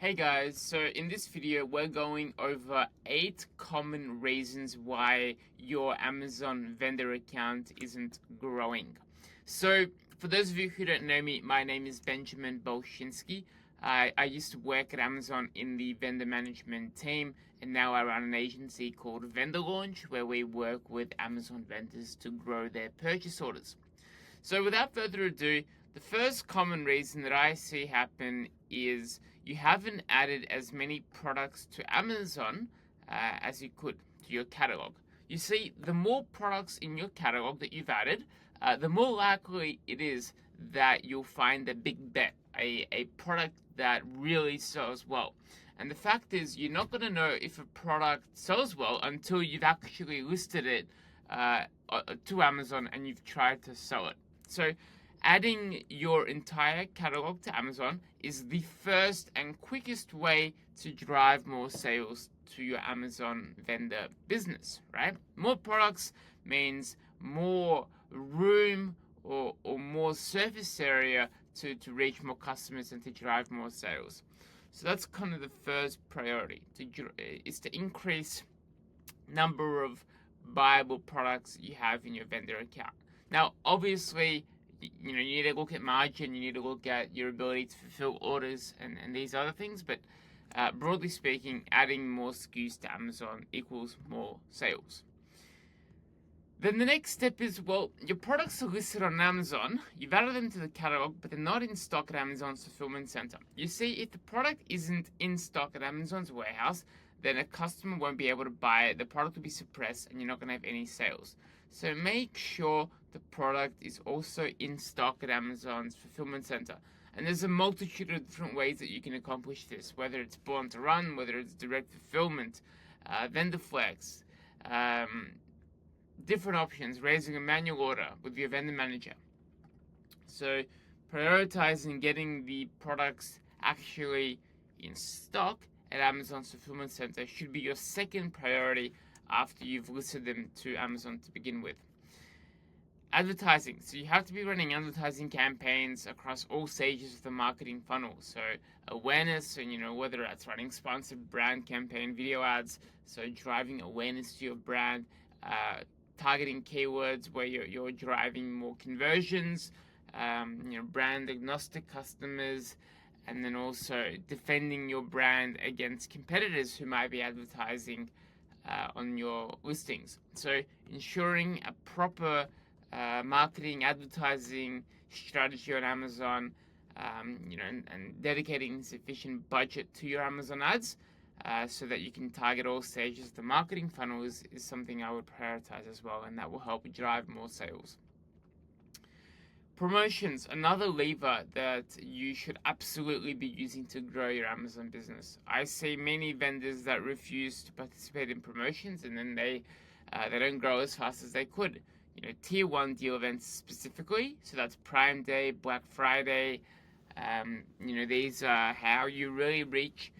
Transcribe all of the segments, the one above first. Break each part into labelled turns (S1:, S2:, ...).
S1: Hey guys, so in this video we're going over 8 common reasons why your Amazon vendor account isn't growing. So for those of you who don't know me, my name is Benjamin Bolshinsky. I used to work at Amazon in the vendor management team, and now I run an agency called Vendor Launch where we work with Amazon vendors to grow their purchase orders. So without further ado, the first common reason that I see happen is you haven't added as many products to Amazon as you could to your catalog. You see, the more products in your catalog that you've added, the more likely it is that you'll find a big bet, a product that really sells well. And the fact is, you're not going to know if a product sells well until you've actually listed it to Amazon and you've tried to sell it. So, adding your entire catalog to Amazon is the first and quickest way to drive more sales to your Amazon vendor business, right? More products means more room or more surface area to reach more customers and to drive more sales. So that's kind of the first priority is to increase number of viable products you have in your vendor account. Now, obviously, you need to look at margin, you need to look at your ability to fulfill orders and these other things, but broadly speaking, adding more SKUs to Amazon equals more sales. Then the next step is, well, your products are listed on Amazon, you've added them to the catalog, but they're not in stock at Amazon's fulfillment center. You see, if the product isn't in stock at Amazon's warehouse, then a customer won't be able to buy it, the product will be suppressed, and you're not going to have any sales. So make sure the product is also in stock at Amazon's fulfillment center. And there's a multitude of different ways that you can accomplish this, whether it's Born to Run, whether it's direct fulfillment, vendor flex, different options, raising a manual order with your vendor manager. So prioritizing getting the products actually in stock at Amazon's fulfillment center should be your second priority after you've listed them to Amazon to begin with. Advertising. So you have to be running advertising campaigns across all stages of the marketing funnel. So awareness, and whether that's running sponsored brand campaign video ads, so driving awareness to your brand, targeting keywords where you're driving more conversions, brand agnostic customers, and then also defending your brand against competitors who might be advertising on your listings. So ensuring a proper marketing, advertising strategy on Amazon, and dedicating sufficient budget to your Amazon ads so that you can target all stages of the marketing funnel is something I would prioritize as well, and that will help drive more sales. Promotions, another lever that you should absolutely be using to grow your Amazon business. I see many vendors that refuse to participate in promotions, and then they don't grow as fast as they could. Tier 1 deal events specifically, so that's Prime Day, Black Friday. These are how you really reach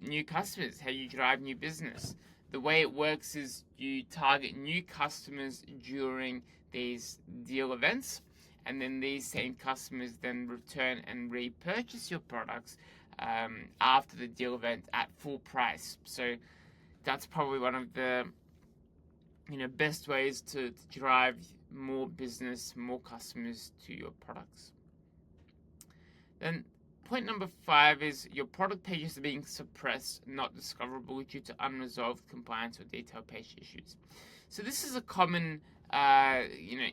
S1: new customers, how you drive new business. The way it works is you target new customers during these deal events, and then these same customers then return and repurchase your products after the deal event at full price. So that's probably one of the best ways to drive more business, more customers to your products. Then point number 5 is your product pages are being suppressed, not discoverable due to unresolved compliance or detail page issues. So this is a common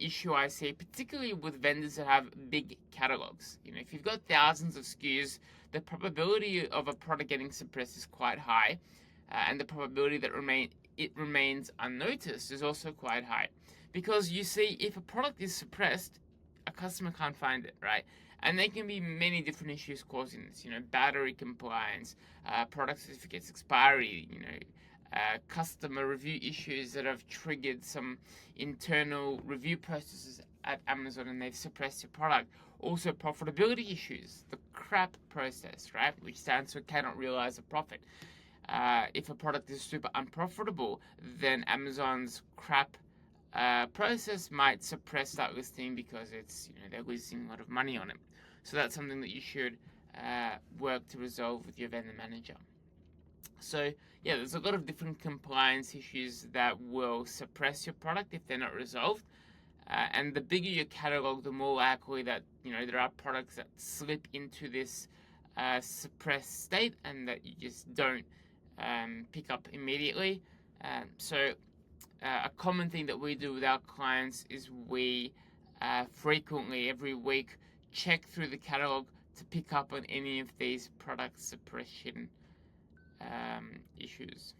S1: issue I see, particularly with vendors that have big catalogs. If you've got thousands of SKUs, the probability of a product getting suppressed is quite high, and the probability that it remains unnoticed is also quite high. Because you see, if a product is suppressed, a customer can't find it, right? And there can be many different issues causing this. Battery compliance, product certificates expiry, customer review issues that have triggered some internal review processes at Amazon and they've suppressed your product. Also profitability issues, the CRAP process, right, which stands for cannot realize a profit. If a product is super unprofitable, then Amazon's CRAP process might suppress that listing because it's they're losing a lot of money on it. So that's something that you should work to resolve with your vendor manager. So yeah, there's a lot of different compliance issues that will suppress your product if they're not resolved. And the bigger your catalog, the more likely that there are products that slip into this suppressed state and that you just don't pick up immediately. So a common thing that we do with our clients is we frequently, every week, check through the catalog to pick up on any of these product suppression issues.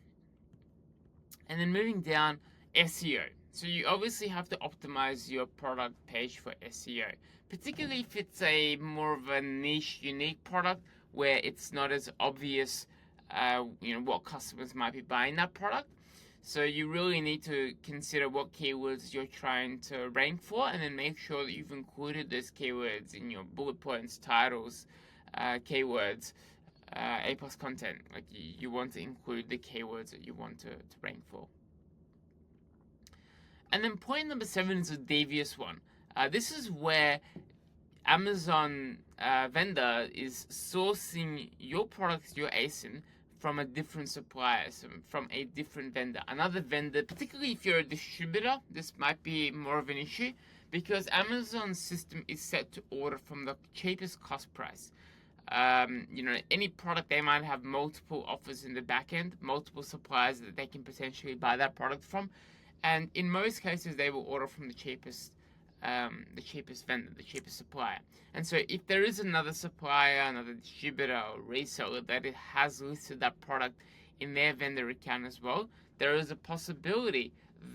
S1: And then moving down, SEO. So you obviously have to optimize your product page for SEO, particularly if it's a more of a niche, unique product where it's not as obvious, what customers might be buying that product. So you really need to consider what keywords you're trying to rank for, and then make sure that you've included those keywords in your bullet points, titles, keywords, A+ content. Like you want to include the keywords that you want to rank for. And then point number 7 is a devious one. This is where Amazon vendor is sourcing your products, your ASIN, from a different supplier, so from a different vendor. Another vendor, particularly if you're a distributor, this might be more of an issue because Amazon's system is set to order from the cheapest cost price. Any product, they might have multiple offers in the back end, multiple suppliers that they can potentially buy that product from. And in most cases, they will order from the cheapest vendor, the cheapest supplier. And so if there is another supplier, another distributor or reseller that it has listed that product in their vendor account as well, there is a possibility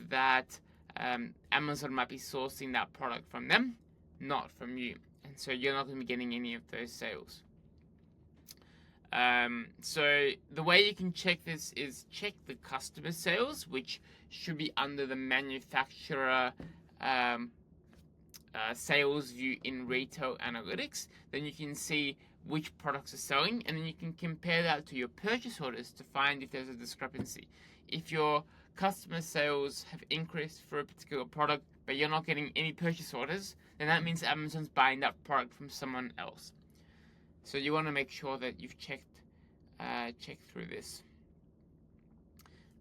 S1: that Amazon might be sourcing that product from them, not from you. And so you're not going to be getting any of those sales. So the way you can check this is check the customer sales, which should be under the manufacturer sales view in Retail Analytics. Then you can see which products are selling, and then you can compare that to your purchase orders to find if there's a discrepancy. If your customer sales have increased for a particular product, but you're not getting any purchase orders, then that means Amazon's buying that product from someone else. So you want to make sure that you've checked through this.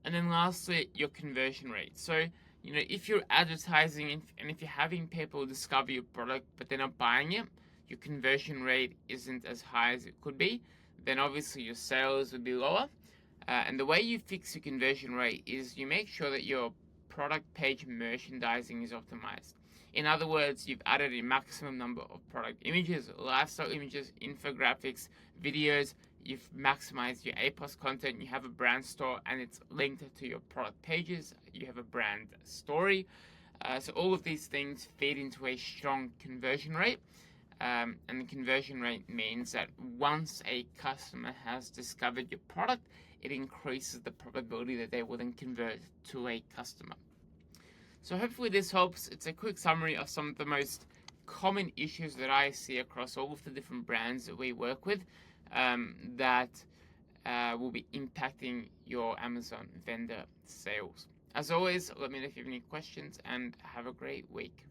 S1: And then lastly, your conversion rate. So, if you're advertising and if you're having people discover your product but they're not buying it, your conversion rate isn't as high as it could be, then obviously your sales would be lower. And the way you fix your conversion rate is you make sure that your product page merchandising is optimized. In other words, you've added a maximum number of product images, lifestyle images, infographics, videos. You've maximized your A+ content. You have a brand store and it's linked to your product pages. You have a brand story. So all of these things feed into a strong conversion rate. And the conversion rate means that once a customer has discovered your product, it increases the probability that they will then convert to a customer. So hopefully this helps. It's a quick summary of some of the most common issues that I see across all of the different brands that we work with that will be impacting your Amazon vendor sales. As always, let me know if you have any questions and have a great week.